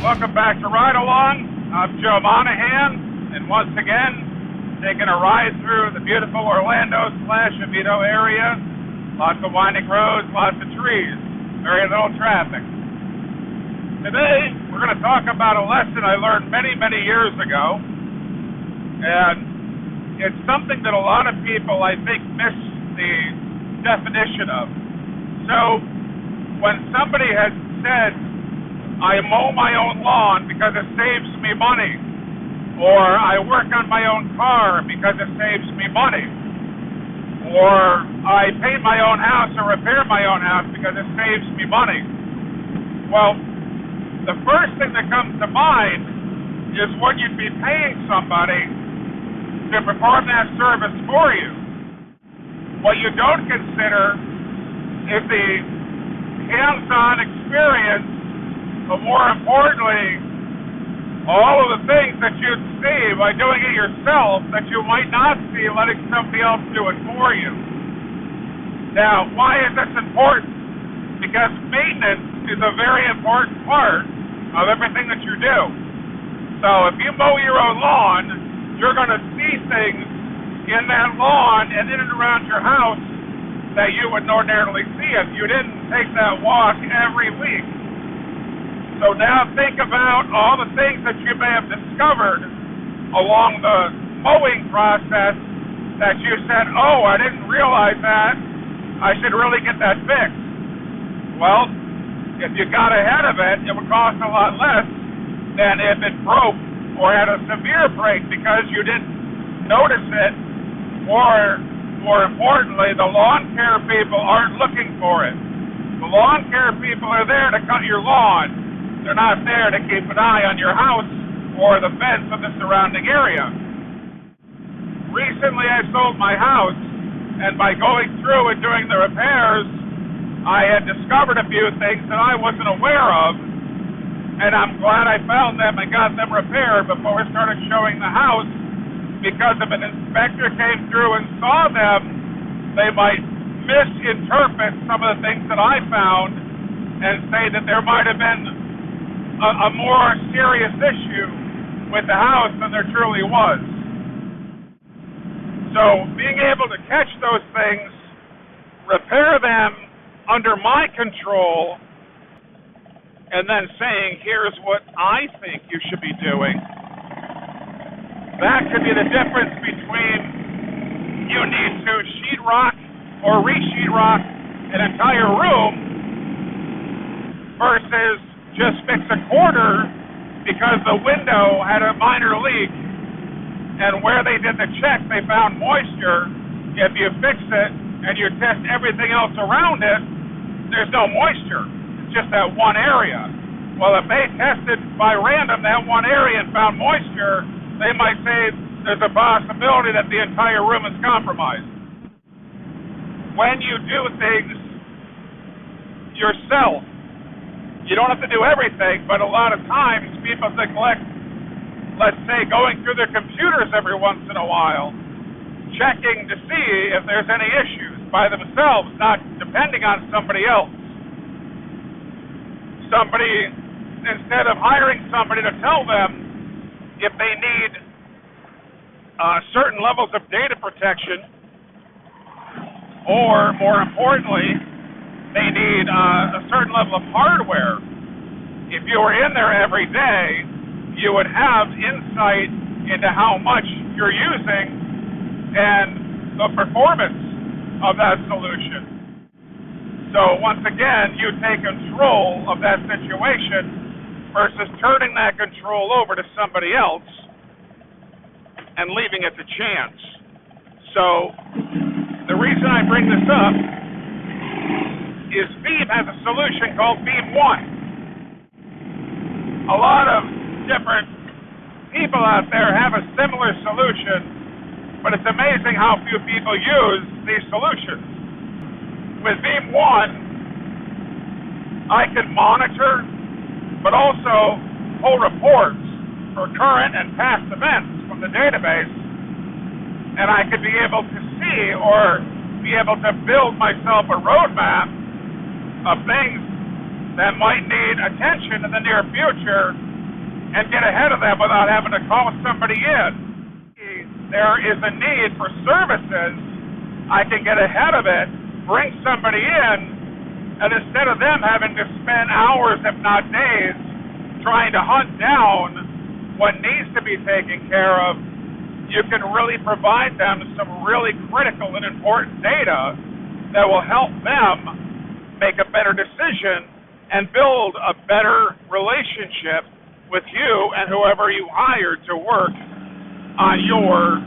Welcome back to Ride Along. I'm Joe Monahan, and once again, taking a ride through the beautiful Orlando/Oviedo area. Lots of winding roads, lots of trees, very little traffic. Today, we're going to talk about a lesson I learned many, many years ago, and it's something that a lot of people, I think, miss the definition of. So, when somebody has said, I mow my own lawn because it saves me money, or I work on my own car because it saves me money, or I paint my own house or repair my own house because it saves me money. Well, the first thing that comes to mind is what you'd be paying somebody to perform that service for you. What you don't consider is the hands-on experience, but more importantly, all of the things that you'd see by doing it yourself that you might not see letting somebody else do it for you. Now, why is this important? Because maintenance is a very important part of everything that you do. So if you mow your own lawn, you're going to see things in that lawn and in and around your house that you wouldn't ordinarily see if you didn't take that walk every week. So now think about all the things that you may have discovered along the mowing process that you said, oh, I didn't realize that. I should really get that fixed. Well, if you got ahead of it, it would cost a lot less than if it broke or had a severe break because you didn't notice it, or more importantly, the lawn care people aren't looking for it. The lawn care people are there to cut your lawn. They're not there to keep an eye on your house or the fence of the surrounding area. Recently I sold my house, and by going through and doing the repairs, I had discovered a few things that I wasn't aware of, and I'm glad I found them and got them repaired before I started showing the house, because if an inspector came through and saw them, they might misinterpret some of the things that I found and say that there might have been a more serious issue with the house than there truly was. So being able to catch those things, repair them under my control, and then saying, here's what I think you should be doing, that could be the difference between you need to sheetrock or re-sheetrock an entire room versus just fix a corner because the window had a minor leak, and where they did the check, they found moisture. If you fix it and you test everything else around it, there's no moisture. It's just that one area. Well, if they tested by random that one area and found moisture, they might say there's a possibility that the entire room is compromised. When you do things yourself, you don't have to do everything, but a lot of times people neglect, let's say, going through their computers every once in a while, checking to see if there's any issues by themselves, not depending on somebody else. Somebody, instead of hiring somebody to tell them if they need certain levels of data protection, or more importantly, they need a certain level of hardware. If you were in there every day, you would have insight into how much you're using and the performance of that solution. So once again, you take control of that situation versus turning that control over to somebody else and leaving it to chance. So the reason I bring this up is Veeam has a solution called Veeam ONE. A lot of different people out there have a similar solution, but it's amazing how few people use these solutions. With Veeam ONE, I can monitor, but also pull reports for current and past events from the database, and I could be able to see or be able to build myself a roadmap of things that might need attention in the near future and get ahead of them without having to call somebody in. There is a need for services. I can get ahead of it, bring somebody in, and instead of them having to spend hours, if not days, trying to hunt down what needs to be taken care of, you can really provide them some really critical and important data that will help them make a better decision and build a better relationship with you and whoever you hired to work on your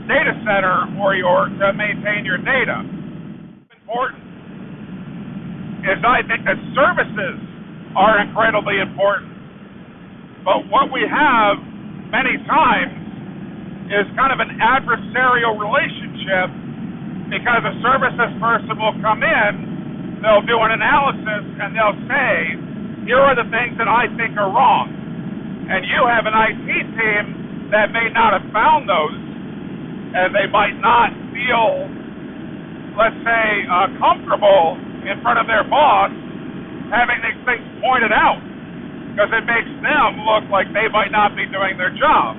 data center or to maintain your data. Important is I think that services are incredibly important. But what we have many times is kind of an adversarial relationship, because a services person will come in, they'll do an analysis, and they'll say, here are the things that I think are wrong. And you have an IT team that may not have found those, and they might not feel, let's say, comfortable in front of their boss having these things pointed out, because it makes them look like they might not be doing their job.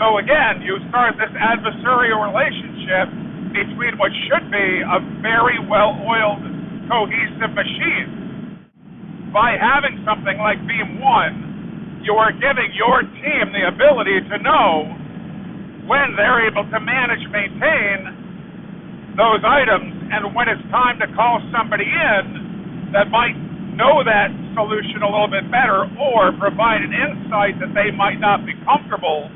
So again, you start this adversarial relationship between what should be a very well-oiled, cohesive machine. By having something like Veeam ONE, you are giving your team the ability to know when they're able to manage, maintain those items, and when it's time to call somebody in that might know that solution a little bit better, or provide an insight that they might not be comfortable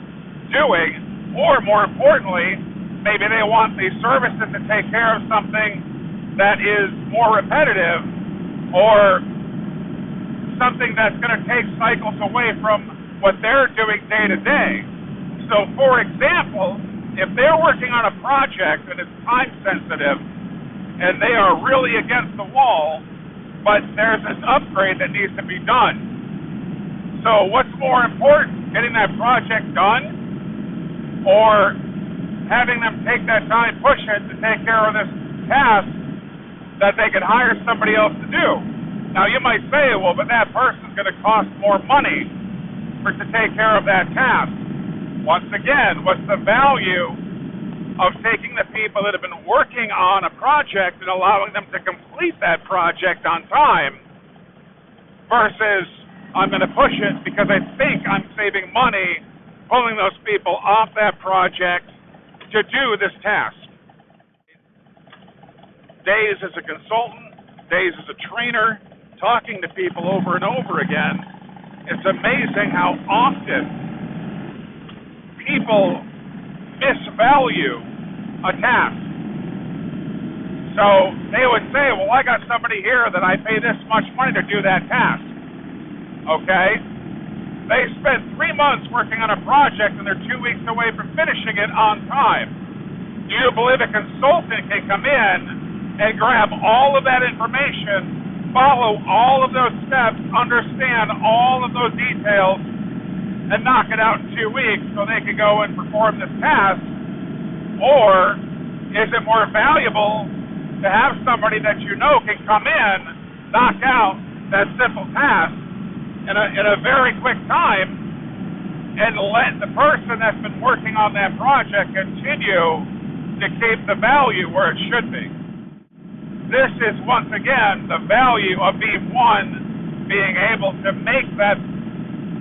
doing, or more importantly, maybe they want these services to take care of something that is more repetitive, or something that's going to take cycles away from what they're doing day to day. So, for example, if they're working on a project that is time sensitive and they are really against the wall, but there's this upgrade that needs to be done. So what's more important, getting that project done, or having them take that time, push it to take care of this task that they can hire somebody else to do? Now you might say, well, but that person's going to cost more money to take care of that task. Once again, what's the value of taking the people that have been working on a project and allowing them to complete that project on time, versus I'm going to push it because I think I'm saving money pulling those people off that project to do this task. Days as a consultant, days as a trainer, talking to people over and over again, it's amazing how often people misvalue a task. So they would say, well, I got somebody here that I pay this much money to do that task. Okay? They spent 3 months working on a project and they're 2 weeks away from finishing it on time. Do you believe a consultant can come in and grab all of that information, follow all of those steps, understand all of those details, and knock it out in 2 weeks so they can go and perform this task? Or is it more valuable to have somebody that you know can come in, knock out that simple task in a very quick time, and let the person that's been working on that project continue to keep the value where it should be? This is, once again, the value of Veeam ONE being able to make that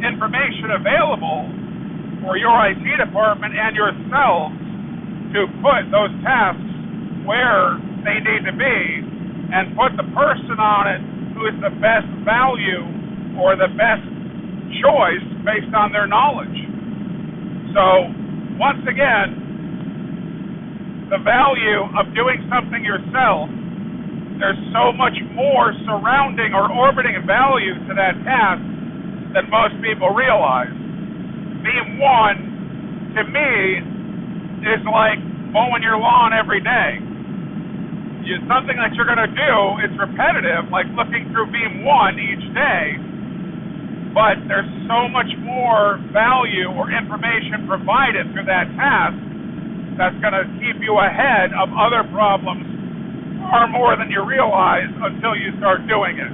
information available for your IT department and yourselves to put those tasks where they need to be, and put the person on it who is the best value or the best choice based on their knowledge. So, once again, the value of doing something yourself, there's so much more surrounding or orbiting value to that task than most people realize. Veeam ONE, to me, is like mowing your lawn every day. It's something that you're going to do, it's repetitive, like looking through Veeam ONE each day, but there's so much more value or information provided through that task that's going to keep you ahead of other problems far more than you realize until you start doing it.